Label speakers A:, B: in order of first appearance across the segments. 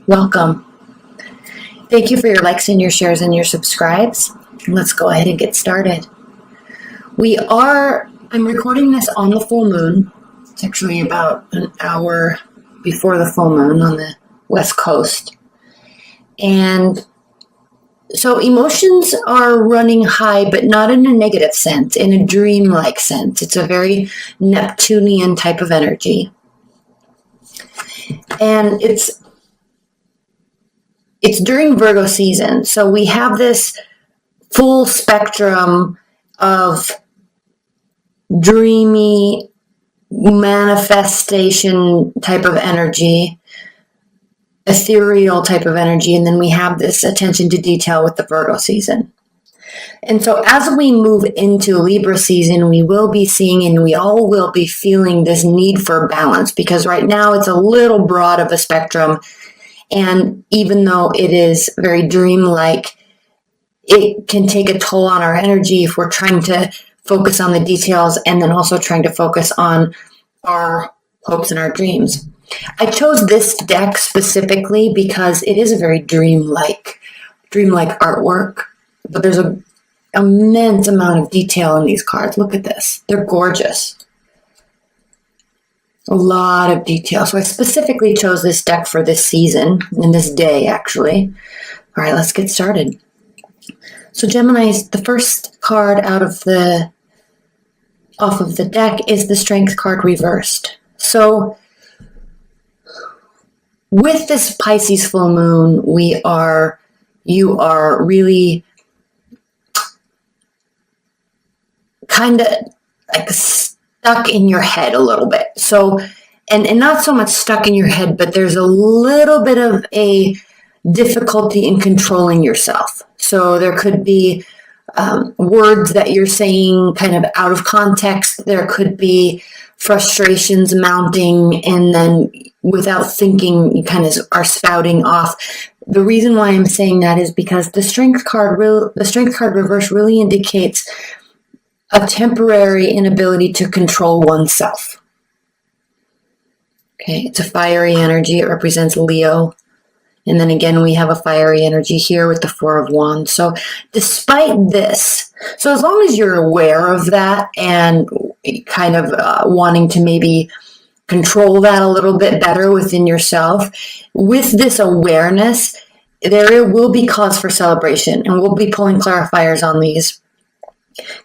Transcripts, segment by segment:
A: Welcome. Thank you for your likes and your shares and your subscribes. Let's go ahead and get started. I'm recording this on the full moon. It's actually about an hour before the full moon on the West Coast. And so emotions are running high, but not in a negative sense, in a dreamlike sense. It's a very Neptunian type of energy. And it's during Virgo season. So we have this full spectrum of dreamy manifestation type of energy, ethereal type of energy, and then we have this attention to detail with the Virgo season. And so as we move into Libra season, we will be seeing and we all will be feeling this need for balance, because right now it's a little broad of a spectrum. And even though it is very dreamlike, it can take a toll on our energy if we're trying to focus on the details and then also trying to focus on our hopes and our dreams. I chose this deck specifically because it is a very dreamlike artwork, but there's an immense amount of detail in these cards. Look at this. They're gorgeous. A lot of detail. So I specifically chose this deck for this season, and this day, actually. All right, let's get started. So Geminis, the first card off of the deck is the Strength card reversed. So with this Pisces full moon, you are really kind of like stuck in your head a little bit. So, and not so much stuck in your head, but there's a little bit of a difficulty in controlling yourself. So there could be words that you're saying kind of out of context. There could be frustrations mounting, and then without thinking, you kind of are spouting off. The reason why I'm saying that is because the Strength card reverse really indicates a temporary inability to control oneself. Okay, it's a fiery energy. It represents Leo. And then again, we have a fiery energy here with the Four of Wands. So despite this, so as long as you're aware of that and kind of wanting to maybe control that a little bit better within yourself, with this awareness, there will be cause for celebration. And we'll be pulling clarifiers on these,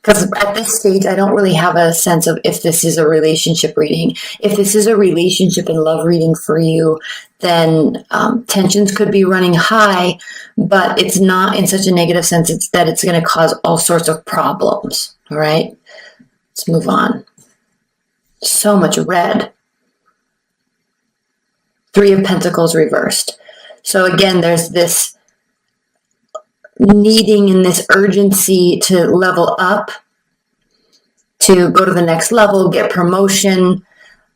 A: because at this stage, I don't really have a sense of if this is a relationship reading. If this is a relationship and love reading for you, then tensions could be running high, but it's not in such a negative sense that it's going to cause all sorts of problems. All right, let's move on. So much red. Three of Pentacles reversed. So again, there's this needing and this urgency to level up, to go to the next level, get promotion,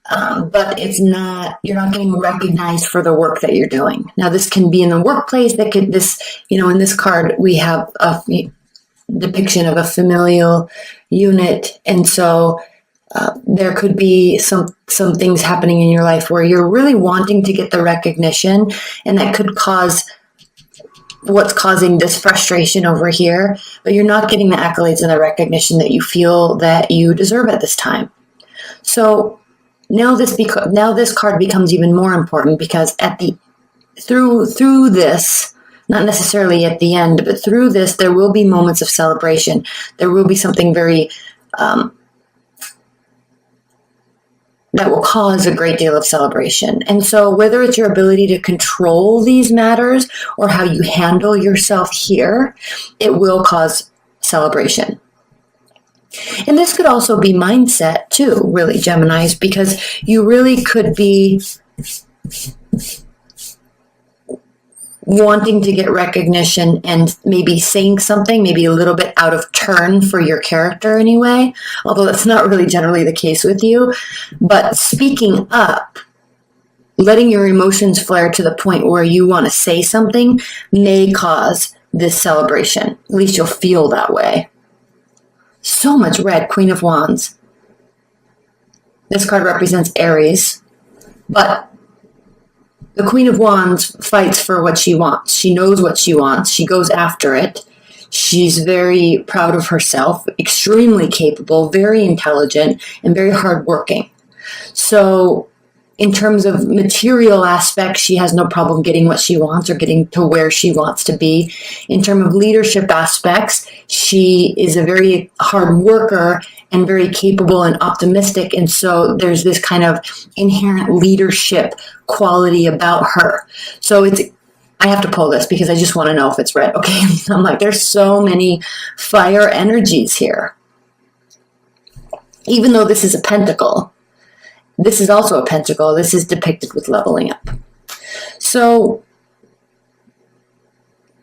A: but you're not getting recognized for the work that you're doing. Now, this can be in the workplace. In this card, we have a depiction of a familial unit, and so there could be some things happening in your life where you're really wanting to get the recognition, and that could cause what's causing this frustration over here, but you're not getting the accolades and the recognition that you feel that you deserve at this time. So now this card becomes even more important, because through this, not necessarily at the end, but through this, there will be moments of celebration. There will be something very that will cause a great deal of celebration. And so whether it's your ability to control these matters or how you handle yourself here, it will cause celebration. And this could also be mindset too, really, Geminis, because you really could be wanting to get recognition and maybe saying something maybe a little bit out of turn for your character anyway, although that's not really generally the case with you. But speaking up, letting your emotions flare to the point where you want to say something may cause this celebration. At least you'll feel that way. So much red, Queen of Wands. This card represents Aries, but The Queen of Wands fights for what she wants. She knows what she wants. She goes after it. She's very proud of herself, extremely capable, very intelligent, and very hardworking. So in terms of material aspects, she has no problem getting what she wants or getting to where she wants to be. In terms of leadership aspects, she is a very hard worker and very capable and optimistic. And so there's this kind of inherent leadership quality about her. So I have to pull this because I just want to know if it's red. Okay. I'm like, there's so many fire energies here. Even though this is a pentacle, this is also a pentacle. This is depicted with leveling up. So,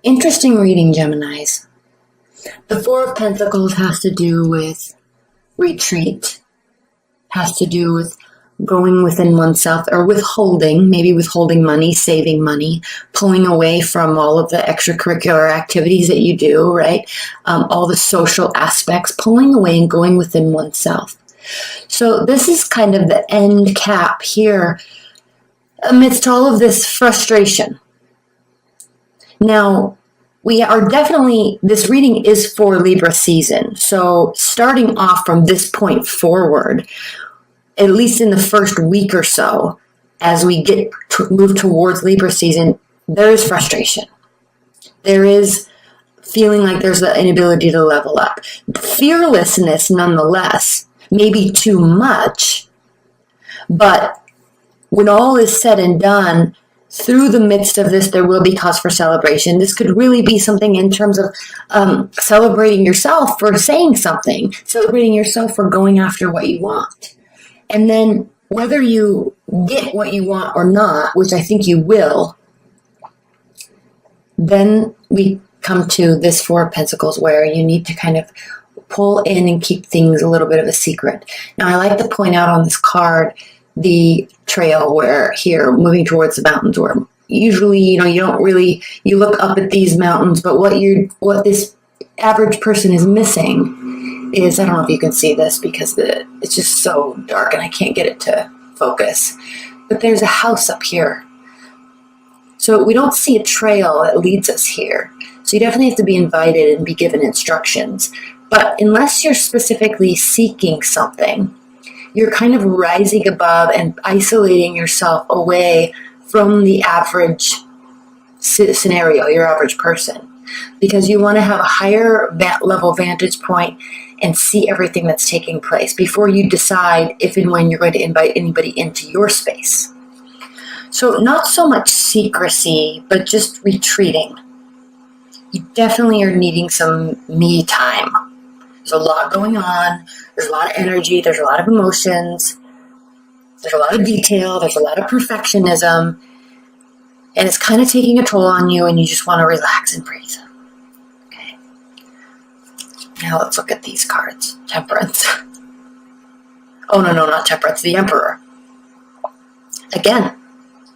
A: interesting reading, Geminis. The Four of Pentacles has to do with retreat, has to do with going within oneself or withholding, maybe withholding money, saving money, pulling away from all of the extracurricular activities that you do, right? All the social aspects, pulling away and going within oneself. So this is kind of the end cap here amidst all of this frustration. Now, we are definitely, this reading is for Libra season. So starting off from this point forward, at least in the first week or so, as we move towards Libra season, there is frustration. There is feeling like there's an inability to level up. Fearlessness, nonetheless, maybe too much, but when all is said and done, through the midst of this, there will be cause for celebration. This could really be something in terms of celebrating yourself for saying something, celebrating yourself for going after what you want. And then whether you get what you want or not, which I think you will, then we come to this Four of Pentacles where you need to kind of pull in and keep things a little bit of a secret. Now, I like to point out on this card the trail where here, moving towards the mountains, where usually, you don't really, you look up at these mountains, but what this average person is missing is, I don't know if you can see this because it's just so dark and I can't get it to focus, but there's a house up here. So we don't see a trail that leads us here. So you definitely have to be invited and be given instructions. But unless you're specifically seeking something, you're kind of rising above and isolating yourself away from the average scenario, your average person, because you want to have a higher level vantage point and see everything that's taking place before you decide if and when you're going to invite anybody into your space. So not so much secrecy, but just retreating. You definitely are needing some me time. There's a lot going on. There's a lot of energy. There's a lot of emotions. There's a lot of detail. There's a lot of perfectionism. And it's kind of taking a toll on you, and you just want to relax and breathe. Okay. Now let's look at these cards. Temperance. Oh, no, not Temperance. The Emperor. Again,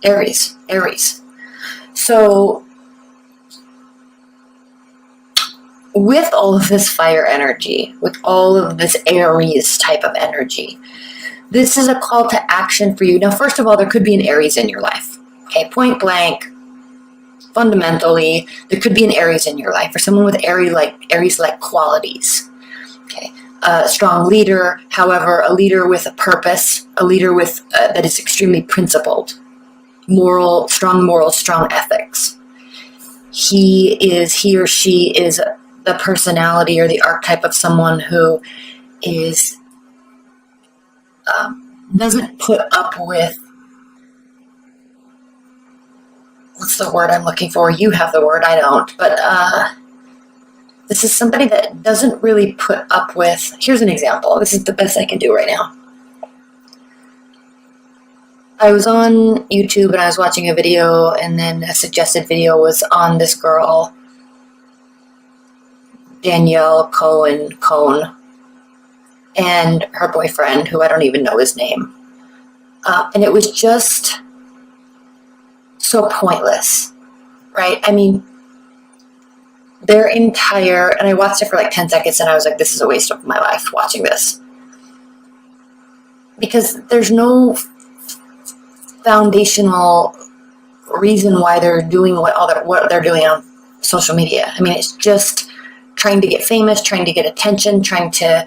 A: Aries. So with all of this fire energy, with all of this Aries type of energy, this is a call to action for you. Now, first of all, there could be an Aries in your life. Okay, point blank, fundamentally, there could be an Aries in your life, or someone with Aries-like qualities. Okay, a strong leader, however, a leader with a purpose, a leader with that is extremely principled, strong morals, strong ethics. He or she is the personality or the archetype of someone who is doesn't put up with, what's the word I'm looking for? You have the word, I don't. But this is somebody that doesn't really put up with, here's an example. This is the best I can do right now. I was on YouTube and I was watching a video, and then a suggested video was on this girl, Danielle Cohn, and her boyfriend, who I don't even know his name. And it was just so pointless, right? I mean, their entire, and I watched it for like 10 seconds and I was like, this is a waste of my life watching this. Because there's no foundational reason why they're doing what they're doing on social media. I mean, it's just trying to get famous, trying to get attention, trying to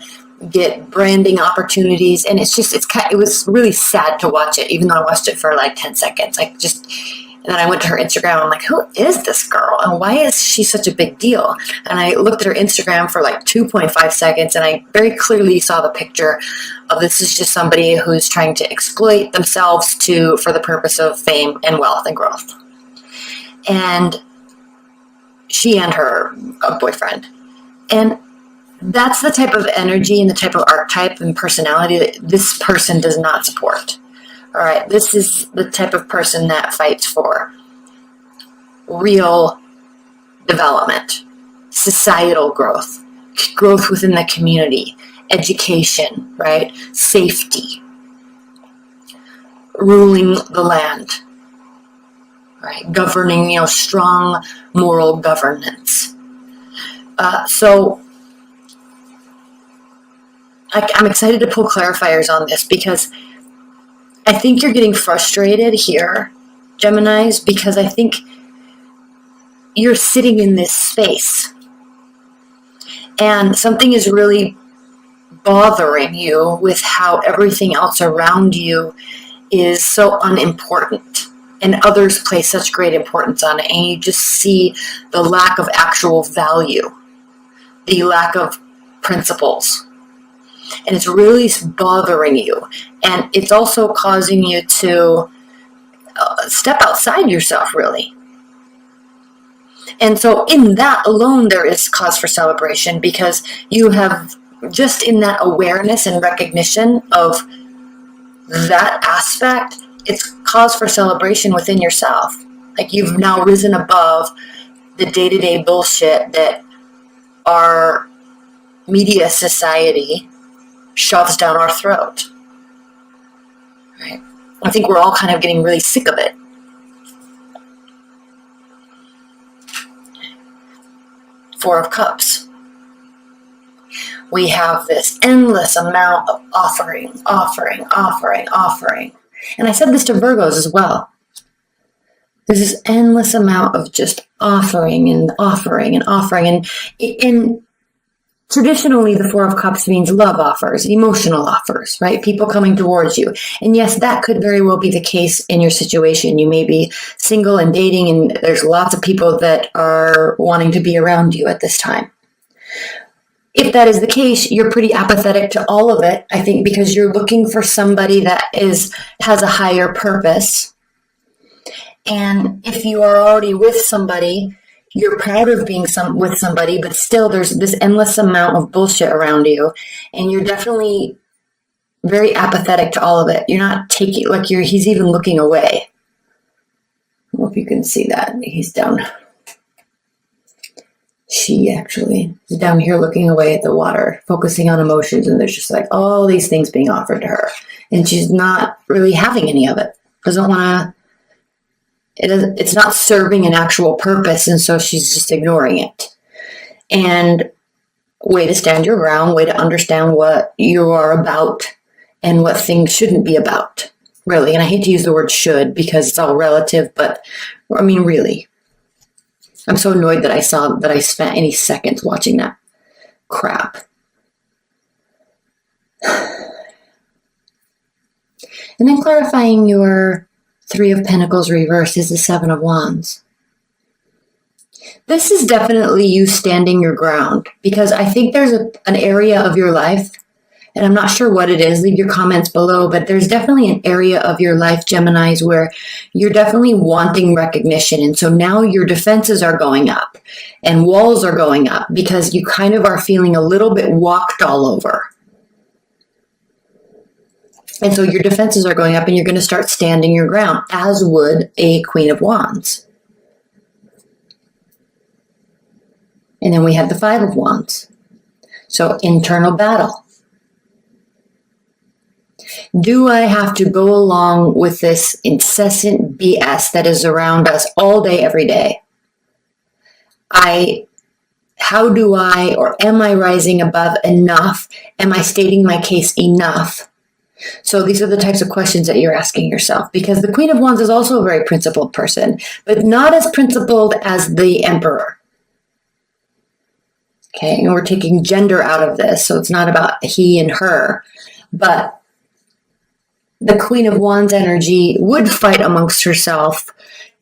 A: get branding opportunities, and it was really sad to watch it, even though I watched it for like 10 seconds. And then I went to her Instagram. I'm like, who is this girl? And why is she such a big deal? And I looked at her Instagram for like 2.5 seconds, and I very clearly saw the picture of this is just somebody who's trying to exploit themselves for the purpose of fame and wealth and growth. And she and her boyfriend. And that's the type of energy and the type of archetype and personality that this person does not support. All right, this is the type of person that fights for real development, societal growth, growth within the community, education, right? Safety, ruling the land, right? Governing, strong moral governance. So I'm excited to pull clarifiers on this because I think you're getting frustrated here, Geminis, because I think you're sitting in this space and something is really bothering you with how everything else around you is so unimportant and others place such great importance on it, and you just see the lack of actual value, the lack of principles. And it's really bothering you. And it's also causing you to step outside yourself, really. And so in that alone, there is cause for celebration because you have just in that awareness and recognition of that aspect, it's cause for celebration within yourself. Like you've now risen above the day-to-day bullshit that our media society shoves down our throat. Right? I think we're all kind of getting really sick of it. Four of Cups. We have this endless amount of offering. And I said this to Virgos as well. There's this endless amount of just offering. And traditionally, the Four of Cups means love offers, emotional offers, right? People coming towards you. And yes, that could very well be the case in your situation. You may be single and dating, and there's lots of people that are wanting to be around you at this time. If that is the case, you're pretty apathetic to all of it, I think, because you're looking for somebody that has a higher purpose. And if you are already with somebody, you're proud of being with somebody, but still there's this endless amount of bullshit around you, and you're definitely very apathetic to all of it. You're not taking, he's even looking away. I hope you can see that. He's down. She actually is down here looking away at the water, focusing on emotions, and there's just all these things being offered to her, and she's not really having any of it. Doesn't want to. It's not serving an actual purpose, and so she's just ignoring it. And way to stand your ground, way to understand what you are about and what things shouldn't be about, really. And I hate to use the word should because it's all relative, but I mean, really. I'm so annoyed that I spent any seconds watching that crap. And then clarifying your Three of Pentacles reversed is the Seven of Wands. This is definitely you standing your ground, because I think there's an area of your life, and I'm not sure what it is, leave your comments below, but there's definitely an area of your life, Geminis, where you're definitely wanting recognition. And so now your defenses are going up and walls are going up because you kind of are feeling a little bit walked all over. And so your defenses are going up and you're going to start standing your ground, as would a Queen of Wands. And then we have the Five of Wands. So internal battle. Do I have to go along with this incessant BS that is around us all day, every day? How do I, or am I rising above enough? Am I stating my case enough So these are the types of questions that you're asking yourself, because the Queen of Wands is also a very principled person, but not as principled as the Emperor. Okay, and we're taking gender out of this, so it's not about he and her, but the Queen of Wands energy would fight amongst herself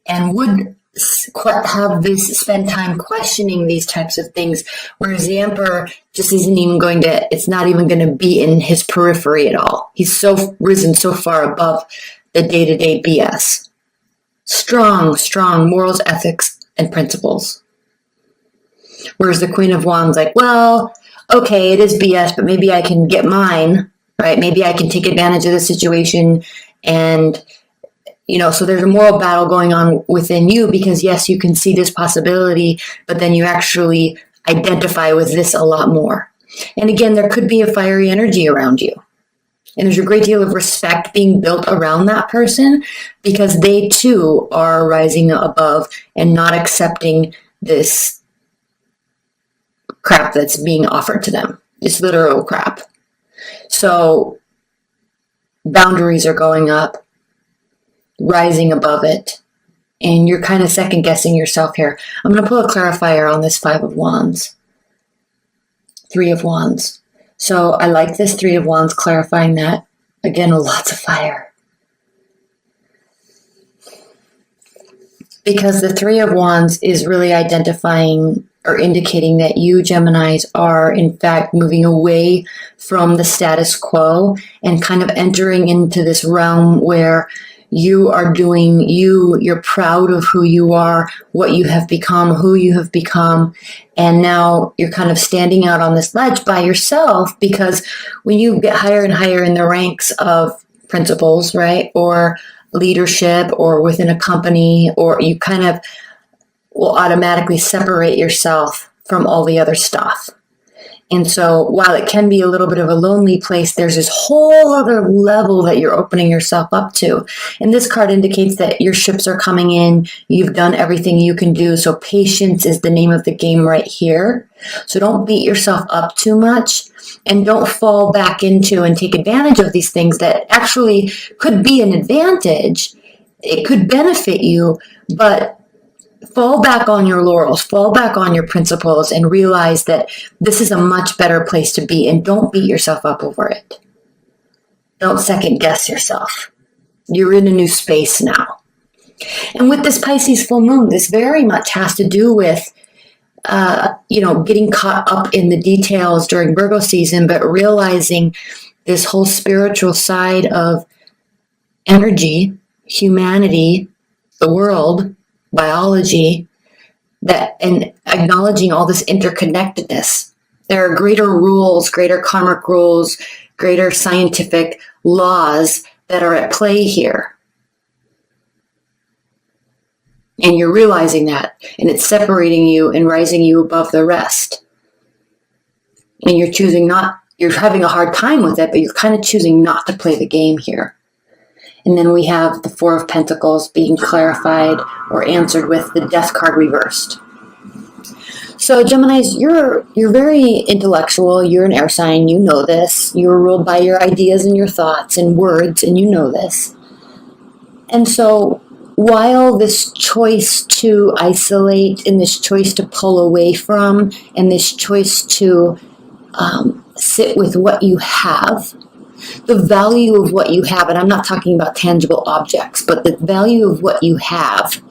A: and would spend time questioning these types of things, whereas the Emperor just isn't even going to, it's not even going to be in his periphery at all. He's so risen so far above the day-to-day BS. Strong morals, ethics, and principles. Whereas the Queen of Wands, like, well, okay, it is BS, but maybe I can get mine, right? Maybe I can take advantage of the situation, and so there's a moral battle going on within you, because yes, you can see this possibility, but then you actually identify with this a lot more. And again, there could be a fiery energy around you. And there's a great deal of respect being built around that person, because they too are rising above and not accepting this crap that's being offered to them. It's literal crap. So boundaries are going up, rising above it, and you're kind of second guessing yourself here. I'm going to pull a clarifier on this 5 of Wands, 3 of Wands. So I like this 3 of Wands clarifying that. Again, lots of fire. Because the 3 of Wands is really identifying or indicating that you, Geminis, are in fact moving away from the status quo and kind of entering into this realm where you are doing you're proud of who you are, what you have become, who you have become, and now you're kind of standing out on this ledge by yourself, because when you get higher and higher in the ranks of principles, right, or leadership, or within a company, or you kind of will automatically separate yourself from all the other stuff. And so while it can be a little bit of a lonely place, there's this whole other level that you're opening yourself up to. And this card indicates that your ships are coming in. You've done everything you can do. So patience is the name of the game right here. So don't beat yourself up too much, and don't fall back into and take advantage of these things that actually could be an advantage. It could benefit you, but fall back on your laurels, fall back on your principles, and realize that this is a much better place to be, and don't beat yourself up over it. Don't second guess yourself. You're in a new space now. And with this Pisces full moon, this very much has to do with, getting caught up in the details during Virgo season, but realizing this whole spiritual side of energy, humanity, the world, biology, and acknowledging all this interconnectedness. There are greater rules, greater karmic rules, greater scientific laws that are at play here. And you're realizing that, and it's separating you and rising you above the rest. And you're having a hard time with it, but you're kind of choosing not to play the game here. And then we have the 4 of Pentacles being clarified or answered with the Death card reversed. So Geminis, you're very intellectual. You're an air sign. You know this. You're ruled by your ideas and your thoughts and words, and you know this. And so while this choice to isolate, and this choice to pull away from, and this choice to sit with what you have, the value of what you have, and I'm not talking about tangible objects, but the value of what you have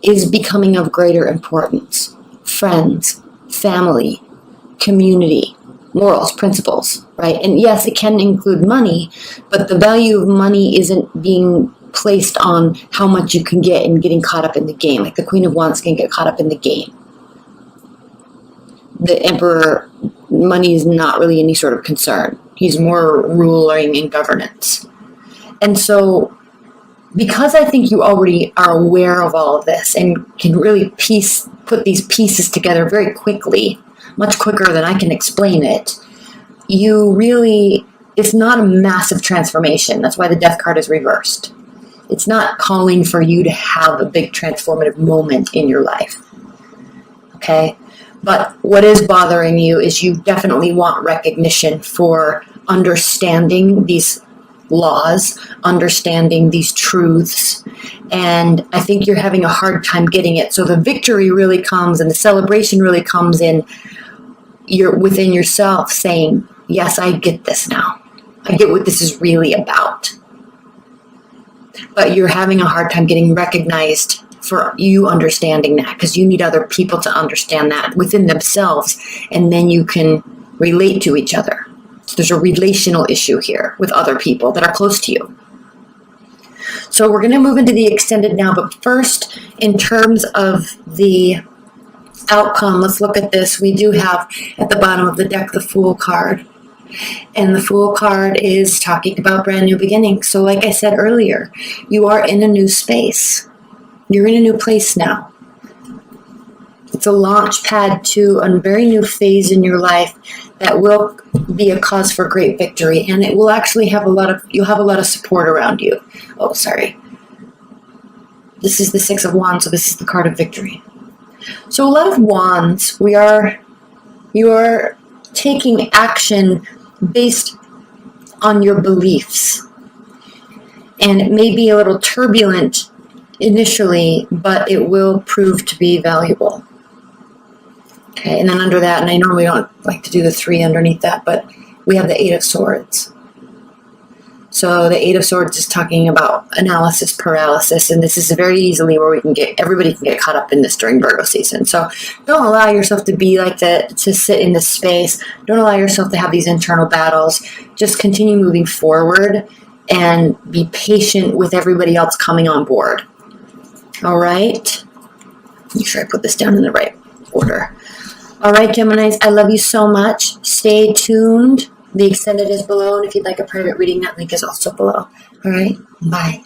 A: is becoming of greater importance. Friends, family, community, morals, principles, right? And yes, it can include money, but the value of money isn't being placed on how much you can get and getting caught up in the game. Like the Queen of Wands can get caught up in the game. The Emperor, money is not really any sort of concern. He's more ruling and governance. And so, because I think you already are aware of all of this and can really put these pieces together very quickly, much quicker than I can explain it, it's not a massive transformation. That's why the Death card is reversed. It's not calling for you to have a big transformative moment in your life. Okay? But what is bothering you is you definitely want recognition for understanding these laws, understanding these truths, and I think you're having a hard time getting it. So the victory really comes and the celebration really comes in you're within yourself saying, yes, I get this now. I get what this is really about. But you're having a hard time getting recognized for you understanding that, because you need other people to understand that within themselves, and then you can relate to each other. So there's a relational issue here with other people that are close to you. So we're going to move into the extended now, but first, in terms of the outcome, let's look at this. We do have at the bottom of the deck the Fool card. And the Fool card is talking about brand new beginnings. So like I said earlier, you are in a new space. You're in a new place now. It's a launch pad to a very new phase in your life that will be a cause for great victory. And it will actually have you'll have a lot of support around you. Oh, sorry. This is the Six of Wands, so this is the card of victory. So a lot of wands, you are taking action based on your beliefs. And it may be a little turbulent initially, but it will prove to be valuable. Okay, and then under that, and I normally don't like to do the 3 underneath that, but we have the 8 of Swords. So the 8 of Swords is talking about analysis paralysis, and this is very easily where everybody can get caught up in this during Virgo season. So don't allow yourself to be like that, to sit in this space. Don't allow yourself to have these internal battles. Just continue moving forward and be patient with everybody else coming on board. All right? Make sure I put this down in the right order. All right, Geminis, I love you so much. Stay tuned. The extended is below, and if you'd like a private reading, that link is also below. All right, bye.